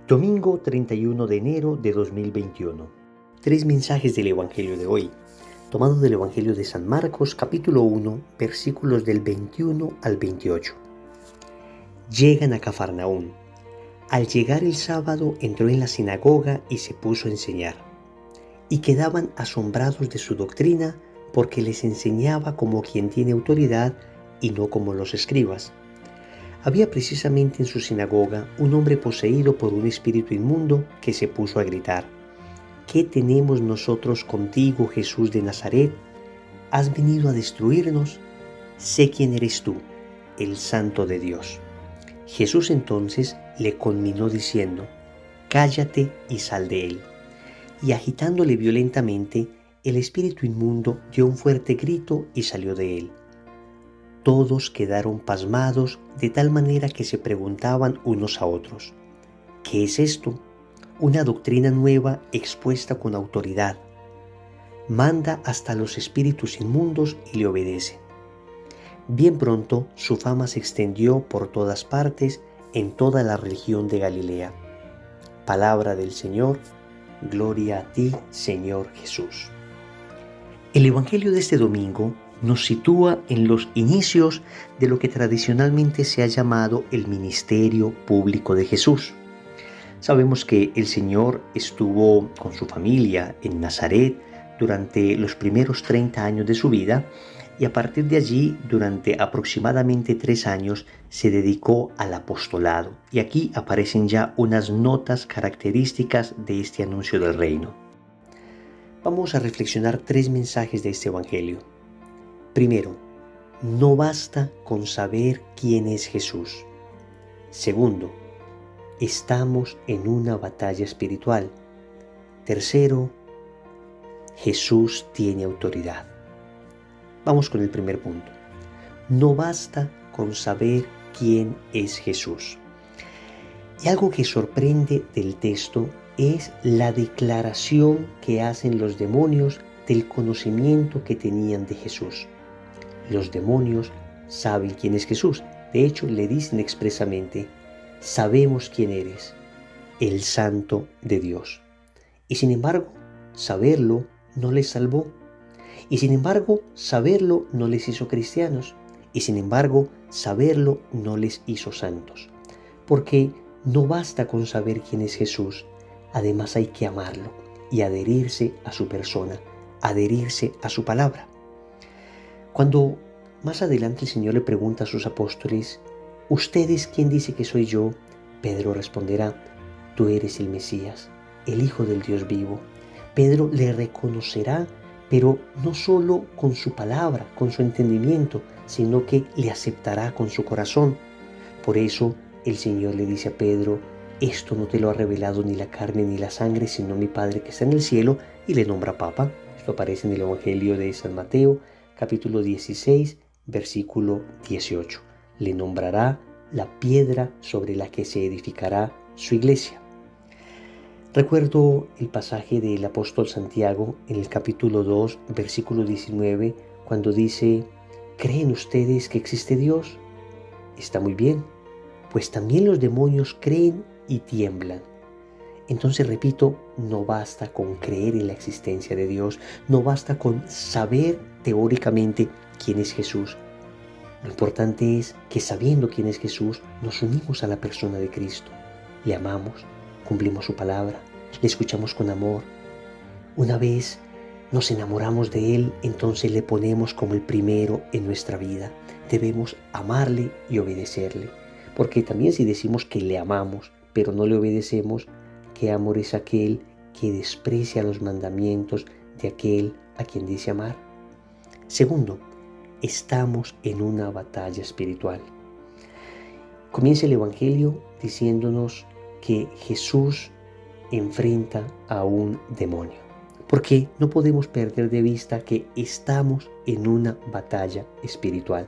Domingo 31 de enero de 2021. Tres mensajes del Evangelio de hoy, tomado del Evangelio de San Marcos, capítulo 1, versículos del 21 al 28. Llegan a Cafarnaún. Al llegar el sábado entró en la sinagoga y se puso a enseñar. Y quedaban asombrados de su doctrina, porque les enseñaba como quien tiene autoridad y no como los escribas. Había precisamente en su sinagoga un hombre poseído por un espíritu inmundo que se puso a gritar: ¿Qué tenemos nosotros contigo, Jesús de Nazaret? ¿Has venido a destruirnos? Sé quién eres tú, el Santo de Dios. Jesús entonces le conminó diciendo: Cállate y sal de él. Y agitándole violentamente, el espíritu inmundo dio un fuerte grito y salió de él. Todos quedaron pasmados, de tal manera que se preguntaban unos a otros: ¿qué es esto? Una doctrina nueva expuesta con autoridad. Manda hasta los espíritus inmundos y le obedecen. Bien pronto su fama se extendió por todas partes en toda la región de Galilea. Palabra del Señor, gloria a ti, Señor Jesús. El Evangelio de este domingo nos sitúa en los inicios de lo que tradicionalmente se ha llamado el ministerio público de Jesús. Sabemos que el Señor estuvo con su familia en Nazaret durante los primeros 30 años de su vida y a partir de allí, durante aproximadamente 3 años, se dedicó al apostolado. Y aquí aparecen ya unas notas características de este anuncio del reino. Vamos a reflexionar 3 mensajes de este Evangelio. Primero, no basta con saber quién es Jesús. Segundo, estamos en una batalla espiritual. Tercero, Jesús tiene autoridad. Vamos con el primer punto. No basta con saber quién es Jesús. Y algo que sorprende del texto es la declaración que hacen los demonios del conocimiento que tenían de Jesús. Los demonios saben quién es Jesús. De hecho, le dicen expresamente: sabemos quién eres, el Santo de Dios. Y sin embargo, saberlo no les salvó. Y sin embargo, saberlo no les hizo cristianos. Y sin embargo, saberlo no les hizo santos. Porque no basta con saber quién es Jesús. Además hay que amarlo y adherirse a su persona, adherirse a su palabra. Cuando más adelante el Señor le pregunta a sus apóstoles: ¿ustedes quién dice que soy yo? Pedro responderá: tú eres el Mesías, el Hijo del Dios vivo. Pedro le reconocerá, pero no solo con su palabra, con su entendimiento, sino que le aceptará con su corazón. Por eso el Señor le dice a Pedro: esto no te lo ha revelado ni la carne ni la sangre, sino mi Padre que está en el cielo, y le nombra Papa. Esto aparece en el Evangelio de San Mateo, capítulo 16, versículo 18. Le nombrará la piedra sobre la que se edificará su iglesia. Recuerdo el pasaje del apóstol Santiago en el capítulo 2, versículo 19, cuando dice: ¿creen ustedes que existe Dios? Está muy bien, pues también los demonios creen y tiemblan. Entonces repito, no basta con creer en la existencia de Dios, no basta con saber teóricamente quién es Jesús. Lo importante es que, sabiendo quién es Jesús, nos unimos a la persona de Cristo, le amamos, cumplimos su palabra, le escuchamos con amor. Una vez nos enamoramos de Él, entonces le ponemos como el primero en nuestra vida. Debemos amarle y obedecerle, porque también si decimos que le amamos, pero no le obedecemos, ¿qué amor es aquel que desprecia los mandamientos de aquel a quien dice amar? Segundo, estamos en una batalla espiritual. Comienza el Evangelio diciéndonos que Jesús enfrenta a un demonio, porque no podemos perder de vista que estamos en una batalla espiritual.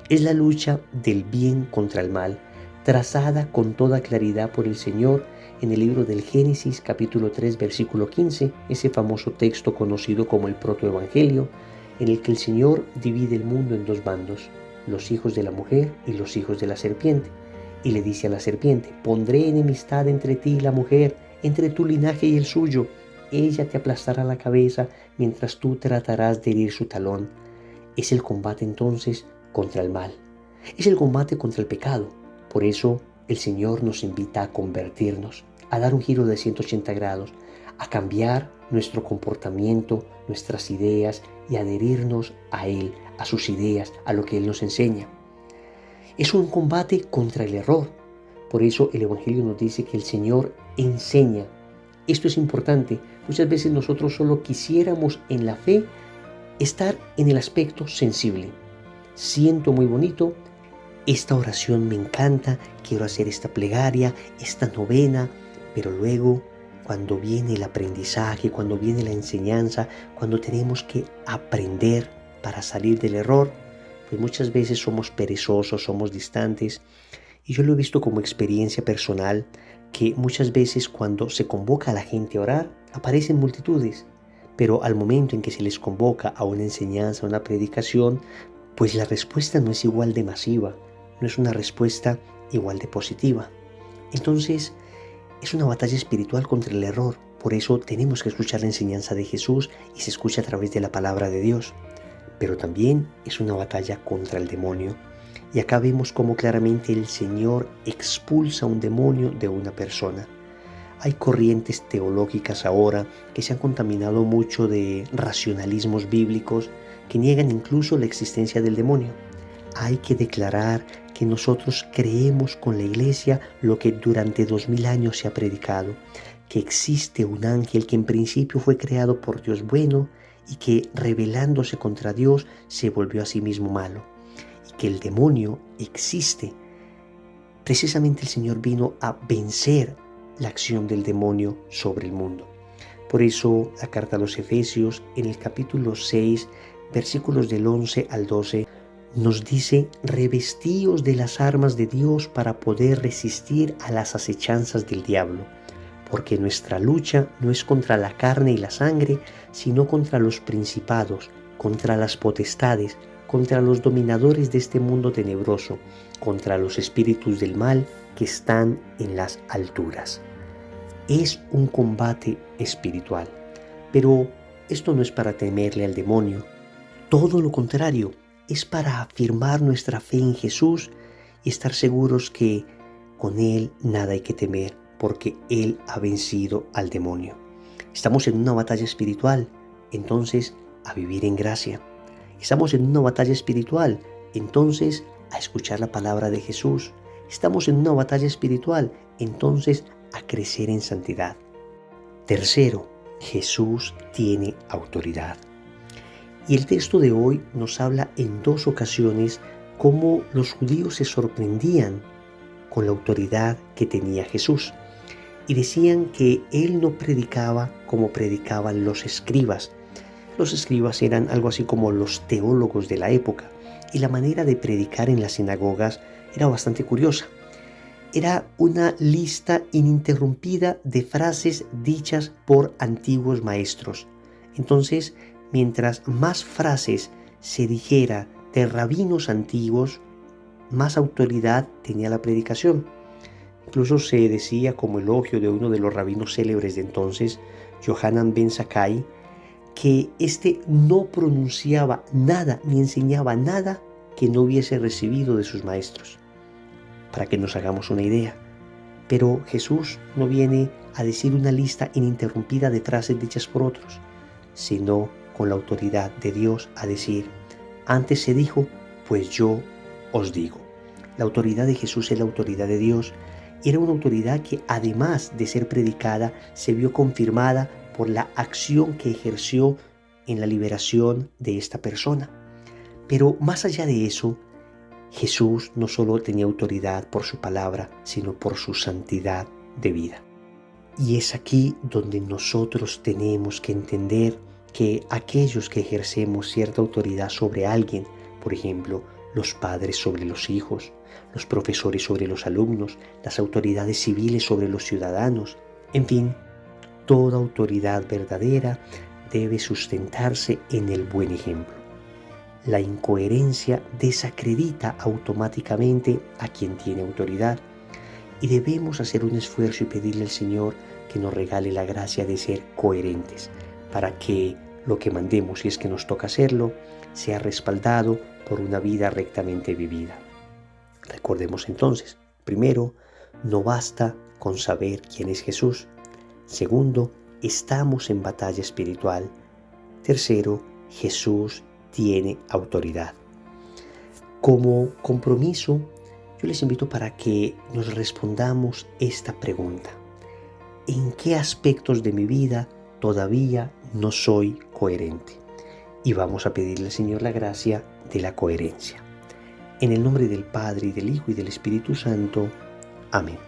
Es la lucha del bien contra el mal, trazada con toda claridad por el Señor en el libro del Génesis, capítulo 3, versículo 15, ese famoso texto conocido como el protoevangelio, en el que el Señor divide el mundo en 2 bandos, los hijos de la mujer y los hijos de la serpiente. y le dice a la serpiente: pondré enemistad entre ti y la mujer, entre tu linaje y el suyo. Ella te aplastará la cabeza, mientras tú tratarás de herir su talón. Es el combate entonces contra el mal. Es el combate contra el pecado. Por eso el Señor nos invita a convertirnos, a dar un giro de 180 grados, a cambiar nuestro comportamiento, nuestras ideas y adherirnos a Él, a sus ideas, a lo que Él nos enseña. Es un combate contra el error. Por eso el Evangelio nos dice que el Señor enseña. Esto es importante. Muchas veces nosotros solo quisiéramos en la fe estar en el aspecto sensible. Siento muy bonito, esta oración me encanta, quiero hacer esta plegaria, esta novena, pero luego cuando viene el aprendizaje, cuando viene la enseñanza, cuando tenemos que aprender para salir del error, pues muchas veces somos perezosos, somos distantes. Y yo lo he visto como experiencia personal, que muchas veces cuando se convoca a la gente a orar, aparecen multitudes, pero al momento en que se les convoca a una enseñanza, a una predicación, pues la respuesta no es igual de masiva, no es una respuesta igual de positiva. Entonces, es una batalla espiritual contra el error. Por eso tenemos que escuchar la enseñanza de Jesús y se escucha a través de la palabra de Dios. Pero también es una batalla contra el demonio. Y acá vemos cómo claramente el Señor expulsa un demonio de una persona. Hay corrientes teológicas ahora que se han contaminado mucho de racionalismos bíblicos que niegan incluso la existencia del demonio. Hay que declarar que nosotros creemos con la Iglesia lo que durante 2000 años se ha predicado, que existe un ángel que en principio fue creado por Dios bueno y que rebelándose contra Dios se volvió a sí mismo malo, y que el demonio existe. Precisamente el Señor vino a vencer la acción del demonio sobre el mundo. Por eso la carta a los Efesios en el capítulo 6, versículos del 11 al 12, nos dice: revestíos de las armas de Dios para poder resistir a las acechanzas del diablo, porque nuestra lucha no es contra la carne y la sangre, sino contra los principados, contra las potestades, contra los dominadores de este mundo tenebroso, contra los espíritus del mal que están en las alturas. Es un combate espiritual, pero esto no es para temerle al demonio. Todo lo contrario, es para afirmar nuestra fe en Jesús y estar seguros que con Él nada hay que temer, porque Él ha vencido al demonio. Estamos en una batalla espiritual, entonces a vivir en gracia. Estamos en una batalla espiritual, entonces a escuchar la palabra de Jesús. Estamos en una batalla espiritual, entonces a crecer en santidad. Tercero, Jesús tiene autoridad. Y el texto de hoy nos habla en dos ocasiones cómo los judíos se sorprendían con la autoridad que tenía Jesús. Y decían que Él no predicaba como predicaban los escribas. Los escribas eran algo así como los teólogos de la época. Y la manera de predicar en las sinagogas era bastante curiosa. Era una lista ininterrumpida de frases dichas por antiguos maestros. Entonces, mientras más frases se dijera de rabinos antiguos, más autoridad tenía la predicación. Incluso se decía como elogio de uno de los rabinos célebres de entonces, Yohanan ben Zakkai, que éste no pronunciaba nada ni enseñaba nada que no hubiese recibido de sus maestros. Para que nos hagamos una idea. Pero Jesús no viene a decir una lista ininterrumpida de frases dichas por otros, sino con la autoridad de Dios a decir: antes se dijo, pues yo os digo. La autoridad de Jesús es la autoridad de Dios. Era una autoridad que, además de ser predicada, se vio confirmada por la acción que ejerció en la liberación de esta persona. Pero más allá de eso, Jesús no solo tenía autoridad por su palabra, sino por su santidad de vida. Y es aquí donde nosotros tenemos que entender que aquellos que ejercemos cierta autoridad sobre alguien, por ejemplo, los padres sobre los hijos, los profesores sobre los alumnos, las autoridades civiles sobre los ciudadanos, en fin, toda autoridad verdadera debe sustentarse en el buen ejemplo. La incoherencia desacredita automáticamente a quien tiene autoridad y debemos hacer un esfuerzo y pedirle al Señor que nos regale la gracia de ser coherentes para que lo que mandemos, si es que nos toca hacerlo, sea respaldado por una vida rectamente vivida. Recordemos entonces, primero, no basta con saber quién es Jesús. Segundo, estamos en batalla espiritual. Tercero, Jesús tiene autoridad. Como compromiso, yo les invito para que nos respondamos esta pregunta. ¿En qué aspectos de mi vida todavía no soy coherente? Y vamos a pedirle al Señor la gracia de la coherencia. En el nombre del Padre, y del Hijo, y del Espíritu Santo. Amén.